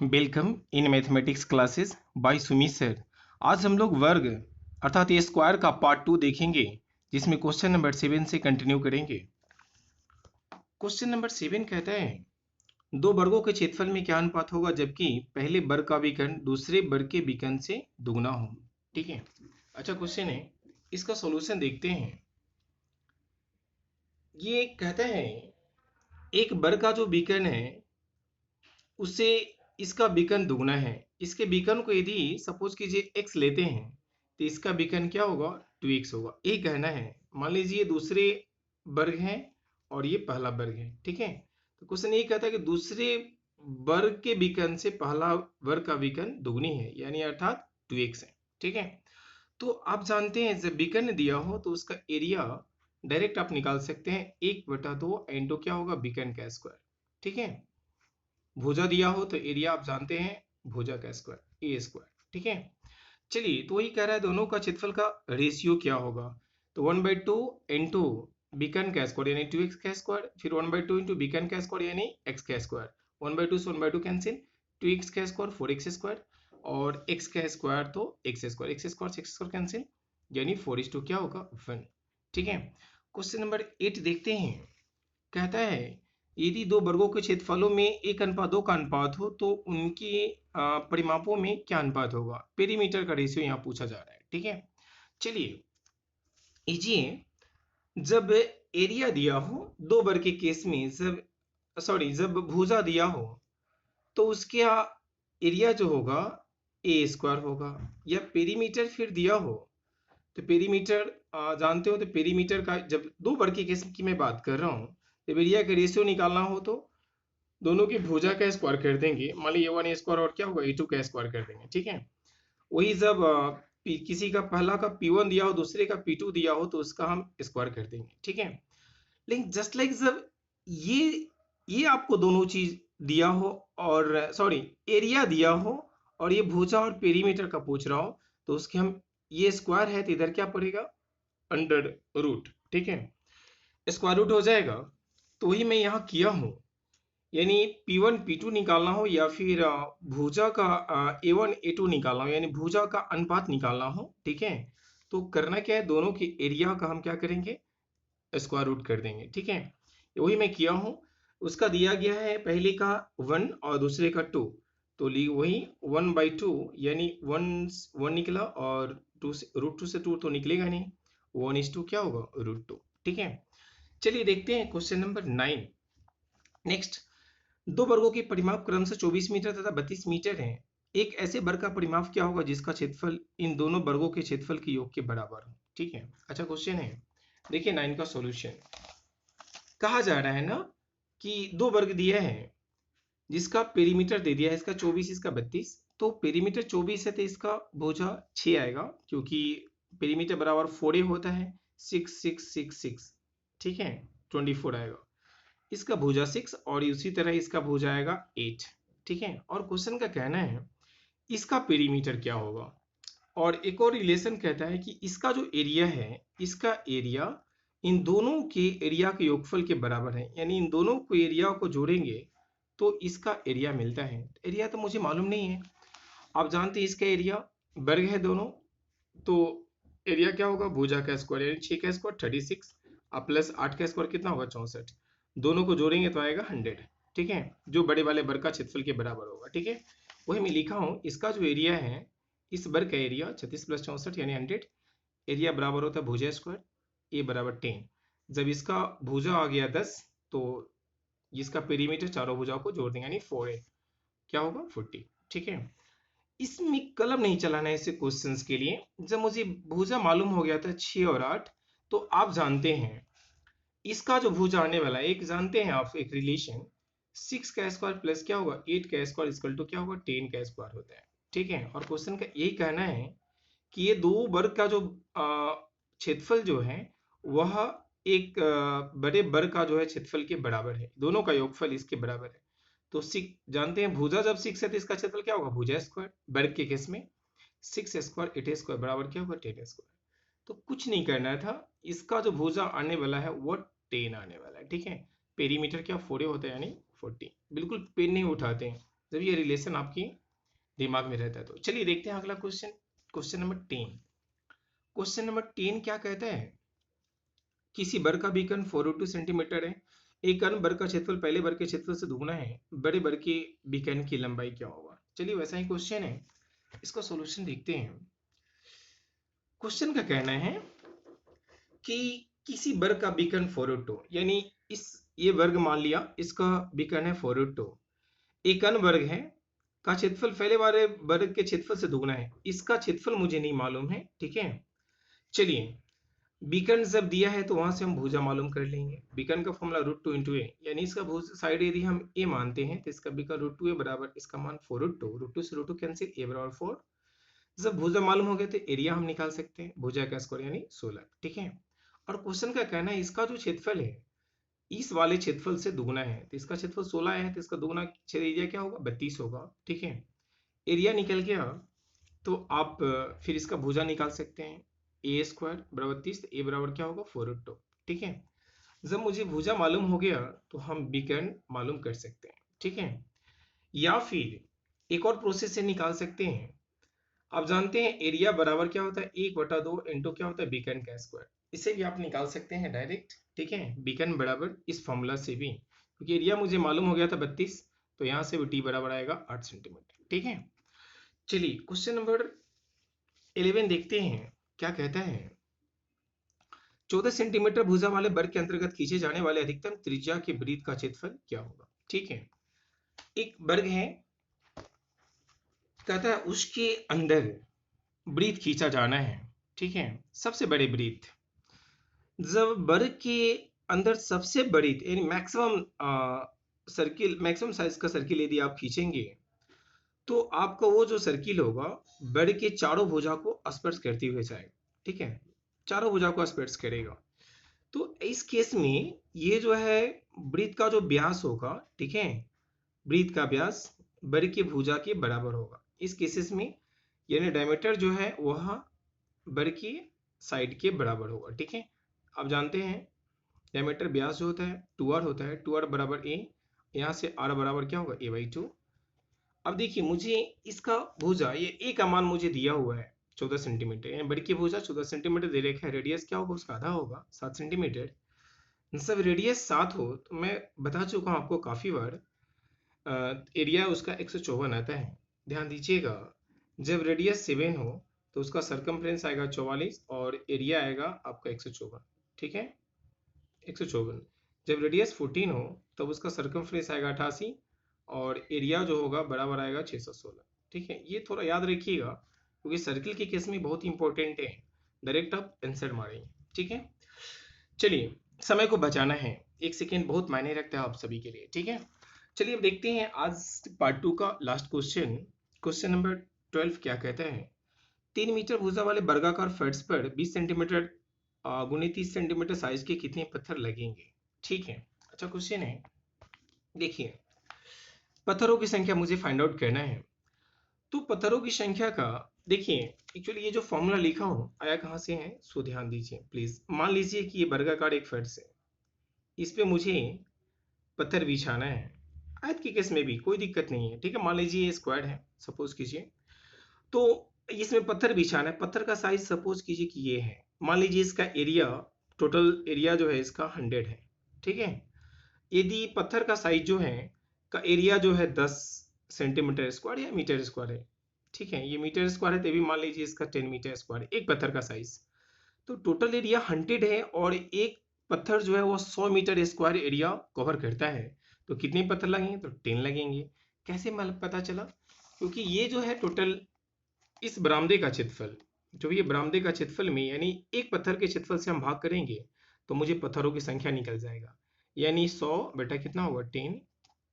Welcome in mathematics classes bye Sumit sir. आज हम लोग वर्ग अर्थात ए स्क्वायर का पार्ट 2 देखेंगे, जिसमें क्वेश्चन नंबर 7 से कंटिन्यू करेंगे। क्वेश्चन नंबर 7 कहता है दो वर्गों के क्षेत्रफल में क्या अनुपात होगा जबकि पहले वर्ग का विकर्ण दूसरे वर्ग के विकर्ण से दुगना हो। ठीक है, अच्छा क्वेश्चन है, इसका सॉल्यूशन देखते हैं। ये कहता है एक वर्ग का जो विकर्ण है उससे इसका विकर्ण दुगना है। इसके विकर्ण को यदि सपोज कीजिए x लेते हैं तो इसका विकर्ण क्या होगा 2x होगा। ये कहना है, मान लीजिए दूसरे वर्ग है और ये पहला वर्ग है। ठीक है, तो क्वेश्चन ये कहता है कि दूसरे वर्ग के विकर्ण से पहला वर्ग का विकर्ण दुगनी है, यानी अर्थात 2x है। ठीक है, तो आप जानते हैं जब विकर्ण दिया हो तो उसका एरिया डायरेक्ट आप निकाल सकते हैं 1/2 इंटू क्या होगा विकर्ण का स्क्वायर। ठीक है, भुजा दिया हो तो एरिया आप जानते हैं भुजा का स्क्वायर ए स्क्वायर। ठीक है, चलिए तो वही कह रहा है दोनों का क्षेत्रफल का रेशियो क्या होगा। तो 1/2 इंटू विकर्ण का स्क्वायर यानी 2x का स्क्वायर, फिर 1/2 इंटू विकर्ण का स्क्वायर यानी x का स्क्वायर। 1/2 से 1/2 कैंसिल, 2x का स्क्वायर 4x स्क्वायर और x का स्क्वायर तो x स्क्वायर, x स्क्वायर से x स्क्वायर कैंसिल यानी 4:2 क्या होगा 1। ठीक है, क्वेश्चन नंबर 8 देखते हैं। कहता है यदि दो वर्गों के क्षेत्रफलों में 1:2 का अनुपात हो तो उनके परिमापों में क्या अनुपात होगा। पेरीमीटर का रेशियो यहाँ पूछा जा रहा है। ठीक है, चलिए लीजिए, जब एरिया दिया हो दो वर्ग के केस में, जब भुजा दिया हो तो उसके एरिया जो होगा ए स्क्वायर होगा, या पेरीमीटर फिर दिया हो तो पेरीमीटर जानते हो, तो पेरीमीटर का जब दो वर्ग के केस की मैं बात कर रहा हूँ, जब एरिया का रेशियो निकालना हो तो दोनों की भुजा का स्क्वायर कर देंगे। मान लीजिए A1 स्क्वायर और क्या होगा A2 का स्क्वायर कर देंगे। ठीक है, वही जब किसी का पहला का P1 दिया हो दूसरे का P2 दिया हो तो उसका हम स्क्वायर कर देंगे। ठीक है, लेकिन जस्ट लाइक जब ये आपको दोनों चीज दिया हो और सॉरी एरिया दिया हो और ये भुजा और पेरीमीटर का पूछ रहा हो तो उसके हम ये स्क्वायर है तो इधर क्या पड़ेगा अंडर रूट। ठीक है, स्क्वायर रूट हो जाएगा। तो वही मैं यहाँ किया हूँ, यानी P1 P2 निकालना हो या फिर भुजा का A1 A2 निकालना हो, यानी भुजा का अनुपात निकालना हो। ठीक है, तो करना क्या है, दोनों के एरिया का हम क्या करेंगे स्क्वायर रूट कर देंगे। ठीक है, वही मैं किया हूँ। उसका दिया गया है पहले का 1 और दूसरे का 2, तो ली वही 1/2 यानी 1 निकला और 2 से √2 से 2 तो निकलेगा नहीं, 1:2 क्या होगा √2। ठीक है, चलिए देखते हैं क्वेश्चन नंबर 9। नेक्स्ट, दो वर्गों के परिमाप क्रमशः 24 मीटर तथा 32 मीटर हैं। एक ऐसे वर्ग का परिमाप क्या होगा जिसका क्षेत्रफल इन दोनों वर्गों के क्षेत्रफल के योग के बराबर हो। ठीक है, अच्छा क्वेश्चन है, देखिए 9 का सॉल्यूशन। कहा जा रहा है ना कि दो वर्ग दिया है जिसका पेरीमीटर दे दिया है, इसका 24 इसका 32, तो पेरीमीटर 24 है तो इसका भुजा 6 आएगा क्योंकि पेरीमीटर बराबर 4a होता है, 6 6 6 6। ठीक है, 24 आएगा। इसका भुजा 6 और उसी तरह इसका भुजा आएगा 8। ठीक है, और क्वेश्चन का कहना है इसका पेरीमीटर क्या होगा। और एक और रिलेशन कहता है कि इसका जो एरिया है, इसका एरिया इन दोनों के एरिया के योगफल के बराबर है, यानी इन दोनों को एरिया को जोड़ेंगे तो इसका एरिया मिलता है। एरिया तो मुझे मालूम नहीं है, आप जानते हैं इसका एरिया वर्ग है दोनों, तो एरिया क्या होगा भुजा का स्क्वायर यानी 6 का स्क्वायर 36 और प्लस 8 का स्क्वायर कितना होगा 64, दोनों को जोड़ेंगे तो आएगा 100। ठीक है, जो बड़े वाले वर्ग का क्षेत्रफल के बराबर होगा। ठीक है, वही मैं लिखा हूँ, इसका जो एरिया है इस वर्ग का एरिया 36 + 64 यानी 100, एरिया बराबर होता है भुजा स्क्वायर ए बराबर 10। जब इसका भुजा आ गया 10 तो इसका पेरीमीटर चारों भुजाओं को जोड़ देंगे यानी 4a क्या होगा 40। ठीक है, इसमें कलम नहीं चलाना है ऐसे क्वेश्चंस के लिए। जब मुझे भुजा मालूम हो गया था 6 और 8, तो आप जानते हैं इसका जो भुजा आने वाला है, एक जानते हैं आप एक रिलेशन 6 का स्क्वायर प्लस क्या होगा 8 का स्क्वायर इक्वल टू क्या होगा 10 का स्क्वायर होता है। ठीक है, और क्वेश्चन का यही कहना है कि ये दो वर्ग का जो क्षेत्रफल जो है वह एक बड़े वर्ग का जो है क्षेत्रफल के बराबर है, दोनों का योगफल इसके बराबर है। तो 6 जानते हैं, भुजा जब 6 है तो इसका क्षेत्रफल क्या होगा भुजा स्क्वायर, वर्ग के केस में 6 स्क्वायर 8 स्क्वायर बराबर क्या होगा 10 स्क्वायर। तो कुछ नहीं करना था, इसका जो भुजा आने वाला है वो 10 आने वाला है। ठीक है, पेरीमीटर क्या 4 होता है यानी 40, बिल्कुल पेन नहीं उठाते हैं, जब ये रिलेशन आपकी दिमाग में रहता है तो। चलिए देखते हैं अगला question, question number 10। Question number 10 क्या कहता है, किसी बर का बीकन 402 सेंटीमीटर है, एक अन्य बर का क्षेत्रफल पहले बर के क्षेत्रफल से दुगना है, बड़े बर के बीकन की लंबाई क्या होगा। चलिए वैसा ही क्वेश्चन है, इसका सॉल्यूशन देखते हैं। क्वेश्चन का कहना है कि किसी वर्ग का बीकन 402, यानी इस ये वर्ग मान लिया, इसका बीकन है 402, एक अन्य वर्ग है का क्षेत्रफल पहले वाले वर्ग के क्षेत्रफल से दुगना है, इसका क्षेत्रफल मुझे नहीं मालूम है, ठीक है। चलिए बीकन जब दिया है तो वहां से हम भुजा मालूम कर लेंगे। बीकन का फॉर्मूला √2 इंटू ए, यानी इसका साइड यदि हम ए मानते हैं तो इसका बीकन √2 ए बराबर इसका मान 4√2, √2 से √2 कैंसिल, ए बराबर 4। जब भुजा मालूम हो गया तो एरिया हम निकाल सकते हैं, भुजा का स्क्वायर यानी 16, ठीक है। और क्वेश्चन का कहना है इसका जो क्षेत्रफल है इस वाले क्षेत्रफल से दुगना है, तो इसका क्षेत्रफल 16 है तो इसका दुगना एरिया क्या होगा, 32 होगा, ठीक है। एरिया निकल गया तो आप फिर इसका भुजा निकाल सकते हैं, ए स्क्वायर बराबर 30, ए बराबर क्या होगा 4√2, ठीक है। जब मुझे भुजा मालूम हो गया तो हम बीकन मालूम कर सकते हैं, ठीक है। या फिर एक और प्रोसेस से निकाल सकते हैं। आप जानते हैं एरिया बराबर क्या होता है, 1/2 इंटू क्या होता है बीकन का स्क्वायर, इसे भी आप निकाल सकते हैं डायरेक्ट, ठीक है। बीकन बराबर इस फॉर्मूला से भी, क्योंकि एरिया मुझे मालूम हो गया था 32, तो यहाँ से भी टी बराबर आएगा 8 सेंटीमीटर, ठीक है। चलिए क्वेश्चन नंबर 11 देखते हैं क्या कहता है। 14 सेंटीमीटर भुजा वाले वर्ग के अंतर्गत खींचे जाने वाले अधिकतम त्रिज्या के वृत्त का क्षेत्रफल क्या होगा, ठीक है। एक वर्ग है, कहता है उसके अंदर वृत्त खींचा जाना है, ठीक है, सबसे बड़े वृत्त। जब वर्ग के अंदर सबसे बड़ी यानी मैक्सिमम सर्किल, मैक्सिमम साइज का सर्किल यदि आप खींचेंगे तो आपका वो जो सर्किल होगा वर्ग के चारों भुजा को स्पर्श करते हुए जाएगा, ठीक है, चारों भुजा को स्पर्श करेगा। तो इस केस में ये जो है वृत्त का जो व्यास होगा, ठीक है, वृत्त का व्यास वर्ग की भुजा के बराबर होगा इस केसेस में, यानी डायमीटर जो है वह वर्ग की साइड के बराबर होगा, ठीक है। आप जानते हैं डायमीटर व्यास जो होता है 2r होता है, 2r बराबर a, यहाँ से r बराबर क्या होगा a/2। अब देखिए मुझे इसका भुजा, ये a का मान मुझे दिया हुआ है 14 सेंटीमीटर, यानी बड़ी की भुजा 14 सेंटीमीटर दे रखा है, रेडियस क्या होगा उसका आधा होगा 7 सेंटीमीटर। सब रेडियस 7 हो तो मैं बता चुका हूँ आपको काफी बार, एरिया उसका 154 आता है। ध्यान दीजिएगा जब रेडियस 7 हो तो उसका सरकमफ्रेंस आएगा 44 और एरिया आएगा आपका 154, ठीक है, 154। जब रेडियस 14 हो तब उसका सरकमफ्रेंस आएगा 88 और एरिया जो होगा बराबर आएगा 616, ठीक है। ये थोड़ा याद रखिएगा क्योंकि सर्किल के केस में बहुत इंपॉर्टेंट है, डायरेक्ट आप आंसर मारेंगे, ठीक है। चलिए समय को बचाना है, 1 सेकेंड बहुत मायने रखता है आप सभी के लिए, ठीक है। चलिए अब देखते हैं आज पार्ट 2 का लास्ट क्वेश्चन, क्वेश्चन नंबर 12 क्या कहता है। 3 मीटर भुजा वाले वर्गाकार फर्श पर 20 सेंटीमीटर गुने 30 सेंटीमीटर साइज के कितने पत्थर लगेंगे, ठीक है। अच्छा क्वेश्चन है, देखिए पत्थरों की संख्या मुझे फाइंड आउट करना है। तो पत्थरों की संख्या का देखिए, एक्चुअली ये जो फॉर्मूला लिखा हूं आया कहां से है, सो ध्यान दीजिए प्लीज। मान लीजिए कि ये वर्गाकार एक फर्श है, इस पे मुझे पत्थर बिछाना है, आयत के केस में भी कोई दिक्कत नहीं है, ठीक है। मान लीजिए ये स्क्वायर है सपोज कीजिए, तो इसमें पत्थर बिछाना है, पत्थर का साइज सपोज कीजिए कि ये है, मान लीजिए इसका एरिया, टोटल एरिया जो है इसका 100 है, ठीक है। यदि पत्थर का साइज जो है का एरिया जो है 10 सेंटीमीटर स्क्वायर या मीटर स्क्वायर है, ठीक है, ये मीटर स्क्वायर है, तभी मान लीजिए इसका 10 मीटर स्क्वायर है एक पत्थर का साइज। तो टोटल एरिया 100 है और एक पत्थर जो है वो 100 मीटर स्क्वायर एरिया कवर करता है, तो कितने पत्थर लगेंगे, तो 10 लगेंगे। कैसे पता चला, क्योंकि ये जो है टोटल इस बरामदे का क्षेत्रफल, जो ये बरामदे का क्षेत्रफल में यानी एक पत्थर के क्षेत्रफल से हम भाग करेंगे तो मुझे पत्थरों की संख्या निकल जाएगा, यानी 100 बेटा कितना होगा 10,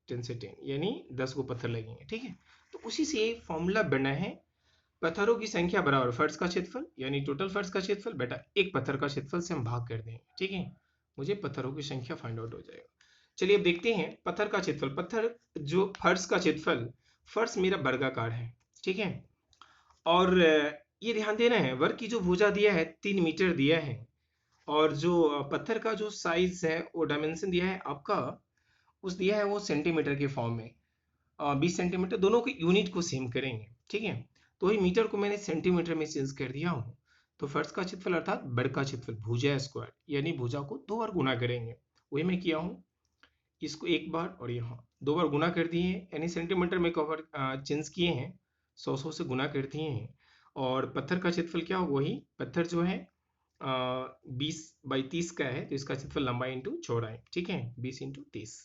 10 से 10 यानी 10 को पत्थर लगेंगे, ठीक है। तो उसी से फॉर्मूला बना है, पत्थरों की संख्या बराबर फर्श का क्षेत्रफल, यानी टोटल फर्श का क्षेत्रफल बेटा एक पत्थर का क्षेत्रफल से हम भाग कर देंगे, ठीक है, मुझे पत्थरों की संख्या फाइंड आउट हो जाएगा। चलिए अब देखते हैं पत्थर का क्षेत्रफल, पत्थर जो फर्श का क्षेत्रफल, फर्श मेरा वर्गाकार है, ठीक है। और ये ध्यान देना है वर्ग की जो भुजा दिया है 3 मीटर दिया है, और जो पत्थर का जो साइज है वो डायमेंशन दिया है आपका, उस दिया है वो सेंटीमीटर के फॉर्म में। 20 सेंटीमीटर, दोनों के यूनिट को सेम करेंगे, ठीक है। तो वही मीटर को मैंने सेंटीमीटर में चेंज कर दिया हूँ। तो फर्श का क्षेत्रफल अर्थात बेड का क्षेत्रफल भुजा स्क्वायर, यानी भुजा को 2 बार गुना करेंगे, वही मैं किया हूँ। इसको एक बार और यहाँ 2 बार गुना कर दिए हैं, यानी सेंटीमीटर में कवर चेंज किए हैं, 100 से गुना कर दिए हैं। और पत्थर का क्षेत्रफल क्या होगा, वही पत्थर जो है 20/30 का है, तो इसका क्षेत्रफल लंबाई इंटू चौड़ाई, ठीक है, 20/30।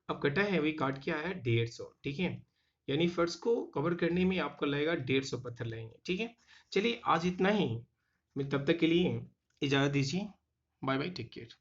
अब कटा है वही काट के आया है 150, ठीक है। यानी फर्श को कवर करने में आपको लगेगा 150 पत्थर लगेंगे, ठीक है। चलिए आज इतना ही, मैं तब तक के लिए इजाज़त दीजिए। Bye bye, take care.